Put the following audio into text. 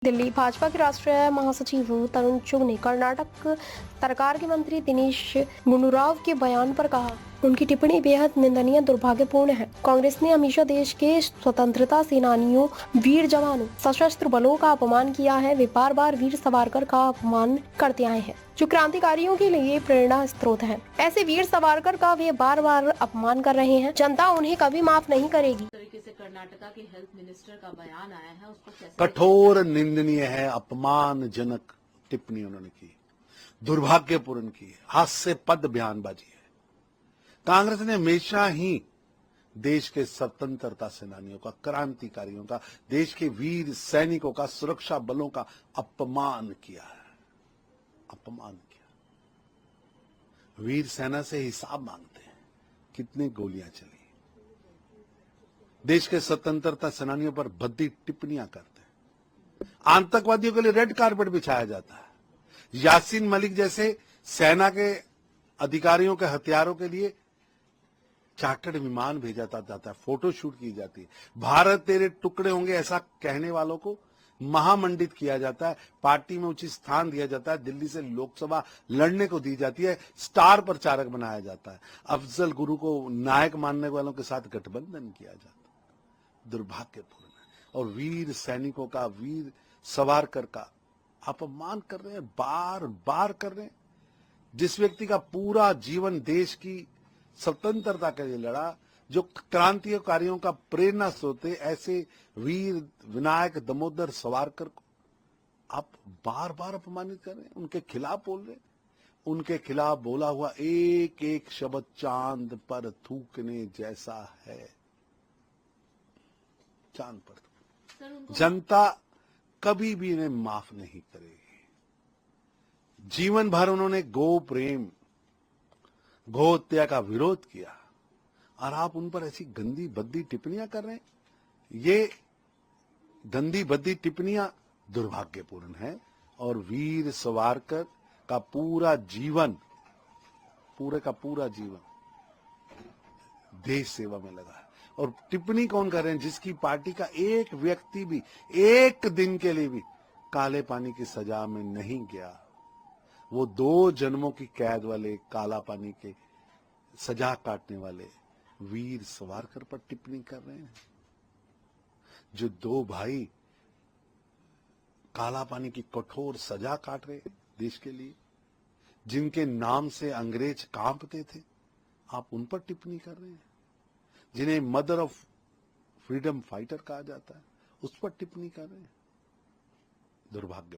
दिल्ली भाजपा के राष्ट्रीय महासचिव तरुण चुग ने कर्नाटक सरकार के मंत्री दिनेश गुंडूराव के बयान पर कहा, उनकी टिप्पणी बेहद निंदनीय, दुर्भाग्यपूर्ण है। कांग्रेस ने हमेशा देश के स्वतंत्रता सेनानियों, वीर जवानों, सशस्त्र बलों का अपमान किया है। वे बार बार वीर सावरकर का अपमान करते आए हैं, जो क्रांतिकारियों के लिए प्रेरणा स्रोत है। ऐसे वीर सावरकर का वे बार बार अपमान कर रहे हैं। जनता उन्हें कभी माफ नहीं करेगी। तरीके से कर्नाटका के हेल्थ मिनिस्टर का बयान आया है, उसको कैसे कठोर निंदनीय है, अपमानजनक टिप्पणी उन्होंने की, दुर्भाग्यपूर्ण की, हास्यास्पद बयानबाजी है। कांग्रेस ने हमेशा ही देश के स्वतंत्रता सेनानियों का, क्रांतिकारियों का, देश के वीर सैनिकों का, सुरक्षा बलों का अपमान किया है। अपमान किया। वीर सेना से हिसाब मांगते हैं, कितनी गोलियां चली। देश के स्वतंत्रता सेनानियों पर भद्दी टिप्पणियां करते हैं। आतंकवादियों के लिए रेड कारपेट बिछाया जाता है। यासीन मलिक जैसे सेना के अधिकारियों के हथियारों के लिए चार्टर्ड विमान भेजा जाता है, फोटो शूट की जाती है। भारत तेरे टुकड़े होंगे ऐसा कहने वालों को महामंडित किया जाता है, पार्टी में उचित स्थान दिया जाता है, दिल्ली से लोकसभा लड़ने को दी जाती है, स्टार प्रचारक बनाया जाता है, अफजल गुरु को नायक मानने वालों के साथ गठबंधन किया जाता है। दुर्भाग्यपूर्ण है। और वीर सैनिकों का, वीर सावरकर का अपमान कर रहे हैं, बार बार कर रहे हैं। जिस व्यक्ति का पूरा जीवन देश की स्वतंत्रता के लिए लड़ा, जो क्रांतिकारियों का प्रेरणा स्रोत है, ऐसे वीर विनायक दामोदर सावरकर को आप बार बार अपमानित कर रहे हैं, उनके खिलाफ बोल रहे हैं। उनके खिलाफ बोला हुआ एक एक शब्द चांद पर थूकने जैसा है। चांद पर जनता कभी भी इन्हें माफ नहीं करेगी। जीवन भर उन्होंने गो प्रेम, गो हत्या का विरोध किया, और आप उन पर ऐसी गंदी भद्दी टिप्पणियां कर रहे हैं। ये गंदी भद्दी टिप्पणियां दुर्भाग्यपूर्ण है। और वीर सावरकर का पूरा जीवन, पूरे का पूरा जीवन देश सेवा में लगा है। और टिप्पणी कौन कर रहे हैं? जिसकी पार्टी का एक व्यक्ति भी एक दिन के लिए भी काले पानी की सजा में नहीं गया। वो 2 जन्मों की कैद वाले, काला पानी के सजा काटने वाले वीर सावरकर पर टिप्पणी कर रहे हैं। जो 2 भाई काला पानी की कठोर सजा काट रहे हैं देश के लिए, जिनके नाम से अंग्रेज कांपते थे, आप उन पर टिप्पणी कर रहे हैं। जिन्हें मदर ऑफ फ्रीडम फाइटर कहा जाता है, उस पर टिप्पणी कर रहे हैं। दुर्भाग्य।